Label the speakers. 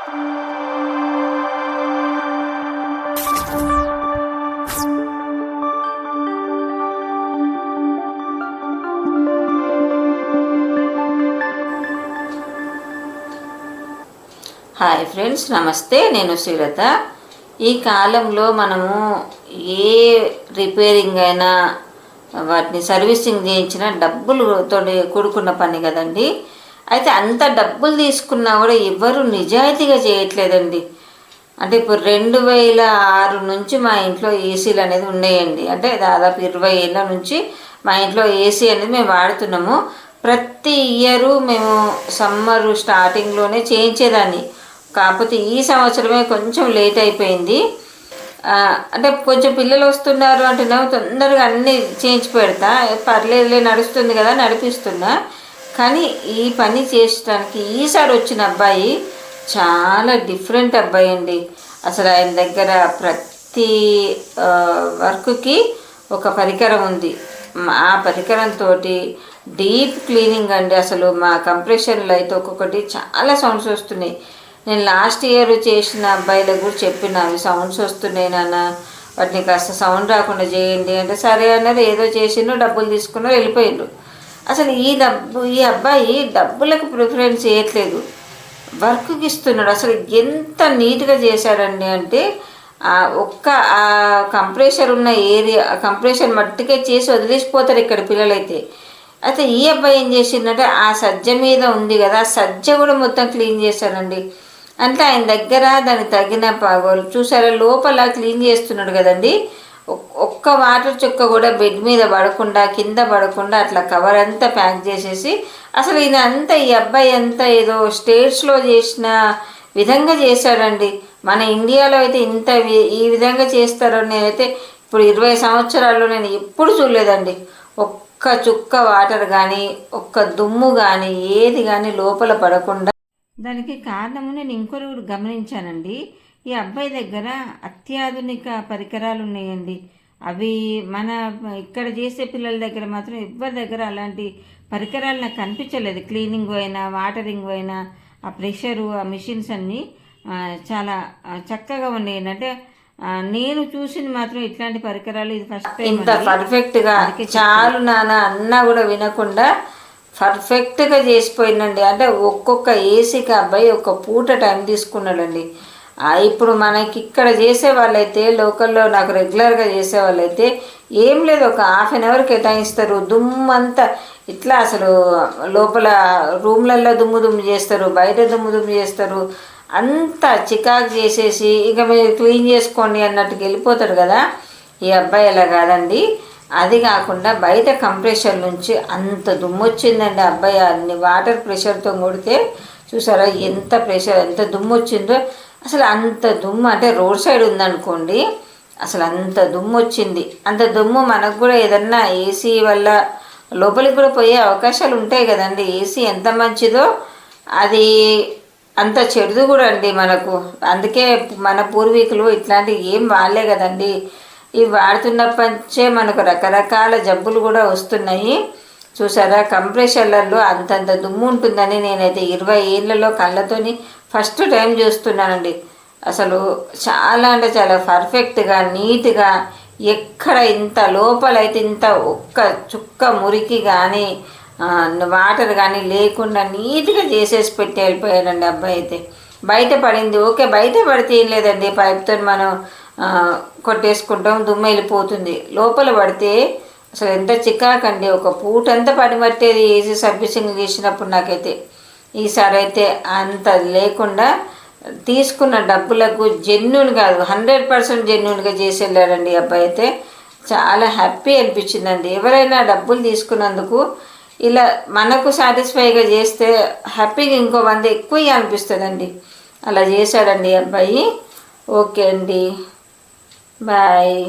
Speaker 1: Hi friends, నమస్తే. నేను శ్రీలత. ఈ కాలంలో మనము ఏ రిపేరింగ్ అయినా వాటిని సర్వీసింగ్ చేయించిన డబ్బులతో కూడుకున్న పని కదండి. అయితే అంత డబ్బులు తీసుకున్నా కూడా ఎవరు నిజాయితీగా చేయట్లేదండి. అంటే ఇప్పుడు 2006 నుంచి మా ఇంట్లో ఏసీలు అనేది ఉన్నాయండి. అంటే దాదాపు 20 ఏళ్ళ నుంచి మా ఇంట్లో ఏసీ అనేది మేము వాడుతున్నాము. ప్రతి ఇయరు మేము సమ్మర్ స్టార్టింగ్లోనే చేయించేదాన్ని. కాకపోతే ఈ సంవత్సరమే కొంచెం లేట్ అయిపోయింది. అంటే కొంచెం పిల్లలు వస్తున్నారు అంటున్నావు, తొందరగా అన్నీ చేయించి పెడతా, పర్లేదులే నడుస్తుంది కదా నడిపిస్తున్నా. కానీ ఈ పని చేసడానికి ఈసారి వచ్చిన అబ్బాయి చాలా డిఫరెంట్ అబ్బాయి అండి. అసలు ఆయన దగ్గర ప్రతి వర్క్కి ఒక పరికరం ఉంది. ఆ పరికరంతో డీప్ క్లీనింగ్ అండి. అసలు మా కంప్రెషన్లో అయితే ఒక్కొక్కటి చాలా సౌండ్స్ వస్తున్నాయి. నేను లాస్ట్ ఇయర్ చేసిన అబ్బాయిలకు కూడా చెప్పిన, అవి సౌండ్స్ వస్తున్నాయి నాన్న, వాటిని కాస్త సౌండ్ రాకుండా చేయండి అంటే సరే అన్నారు. ఏదో చేసిండ్రు, డబ్బులు తీసుకున్నారు, వెళ్ళిపోయిండ్రు. అసలు ఈ అబ్బాయి డబ్బులకు ప్రిఫరెన్స్ చేయట్లేదు, వర్క్కి ఇస్తున్నాడు. అసలు ఎంత నీట్గా చేశాడండి అంటే ఒక్క కంప్రెషర్ ఉన్న ఏరియా కంప్రెషర్ మట్టుకే చేసి వదిలేసిపోతారు ఇక్కడ పిల్లలైతే. అయితే ఈ అబ్బాయి ఏం చేసిందంటే ఆ సజ్జ మీద ఉంది కదా, ఆ సజ్జ కూడా మొత్తం క్లీన్ చేశాడండి. అంటే ఆయన దగ్గర దానికి తగిన చూసారా, లోపల క్లీన్ చేస్తున్నాడు కదండి. ఒక్క వాటర్ చుక్క కూడా బెడ్ మీద పడకుండా, కింద పడకుండా అట్లా కవర్ అంతా ప్యాక్ చేసేసి, అసలు ఈయన అంతా ఈ అబ్బాయి అంతా ఏదో స్టేట్స్లో చేసిన విధంగా చేశాడండి. మన ఇండియాలో అయితే ఇంత ఈ విధంగా చేస్తారో నేనైతే ఇప్పుడు 20 సంవత్సరాల్లో నేను ఎప్పుడు చూడలేదండి. ఒక్క చుక్క వాటర్ కానీ, ఒక్క దుమ్ము కానీ, ఏది కానీ లోపల పడకుండా. దానికి కారణము నేను ఇంకొకటి కూడా గమనించానండి. ఈ అబ్బాయి దగ్గర అత్యాధునిక పరికరాలు ఉన్నాయండి. అవి మన ఇక్కడ చేసే పిల్లల దగ్గర మాత్రం ఎవరి దగ్గర అలాంటి పరికరాలు నాకు కనిపించలేదు. క్లీనింగ్ అయినా, వాటరింగ్ అయినా, ఆ ప్రెషరు, ఆ మిషన్స్ అన్నీ చాలా చక్కగా ఉన్నాయి. అంటే నేను చూసింది మాత్రం ఇట్లాంటి పరికరాలు ఇది ఫస్ట్ టైం. ఇంత పర్ఫెక్ట్గా చాలు నాన్న అన్నా కూడా వినకుండా పర్ఫెక్ట్గా చేసిపోయిందండి. అంటే ఒక్కొక్క ఏసీకి అబ్బాయి ఒక పూట టైం తీసుకున్నాడండి. ఇప్పుడు మనకి ఇక్కడ చేసే వాళ్ళైతే, లోకల్లో నాకు రెగ్యులర్గా చేసే వాళ్ళైతే ఏం లేదు, ఒక ½ అన్ అవర్ కేటాయిస్తారు. దుమ్ము అంతా ఇట్లా అసలు లోపల రూమ్లలో దుమ్ము చేస్తారు, బయట దుమ్ము చేస్తారు. అంతా చికాకు చేసేసి ఇక మీరు క్లీన్ చేసుకోండి అన్నట్టుకు వెళ్ళిపోతాడు కదా. ఈ అబ్బాయి అలా కాదండి. అది కాకుండా బయట కంప్రెషర్ నుంచి అంత దుమ్ము వచ్చిందండి. అబ్బాయి అన్ని వాటర్ ప్రెషర్తో కొడితే చూసారా ఎంత ప్రెషర్, ఎంత దుమ్ము వచ్చిందో. అసలు అంత దుమ్ము అంటే రోడ్ సైడ్ ఉందనుకోండి, అసలు అంత దుమ్ము వచ్చింది. అంత దుమ్ము మనకు కూడా ఏదన్నా ఏసీ వల్ల లోపలికి కూడా పోయే అవకాశాలు ఉంటాయి కదండి. ఏసీ ఎంత మంచిదో అది అంత చెడుదు కూడా అండి మనకు. అందుకే మన పూర్వీకులు ఇట్లాంటివి ఏం వాడలే కదండి. ఇవి వాడుతున్నప్పటించే మనకు రకరకాల జబ్బులు కూడా వస్తున్నాయి. చూసారా, కంప్రెషర్లలో అంతంత దుమ్ము ఉంటుందని నేనైతే 20 ఏళ్ళలో కళ్ళతోని ఫస్ట్ టైం చూస్తున్నానండి. అసలు చాలా అంటే చాలా పర్ఫెక్ట్గా, నీట్గా, ఎక్కడ ఇంత లోపలైతే ఇంత ఒక్క చుక్క మురికి కానీ వాటర్ కానీ లేకుండా నీట్గా చేసేసి పెట్టి వెళ్ళిపోయాడండి అబ్బాయి అయితే. బయట పడింది ఓకే, బయట పడితే ఏం లేదండి, పైప్తో మనం కొట్టేసుకుంటాం, దుమ్ము వెళ్ళిపోతుంది. లోపల పడితే అసలు ఎంత చికాకండి, ఒక పూటంతా పట్టేది ఏసీ సర్వీసింగ్ చేసినప్పుడు నాకైతే. ఈసారి అయితే అంత లేకుండా తీసుకున్న డబ్బులకు జెన్యూన్ కాదు 100% జెన్యూన్గా చేసి వెళ్ళాడండి అబ్బాయి అయితే. చాలా హ్యాపీ అనిపించిందండి. ఎవరైనా డబ్బులు తీసుకున్నందుకు ఇలా మనకు సాటిస్ఫైగా చేస్తే హ్యాపీగా ఇంకో 100 ఎక్కువ అనిపిస్తుందండి. అలా చేశాడండి అబ్బాయి. ఓకే అండి, బాయ్.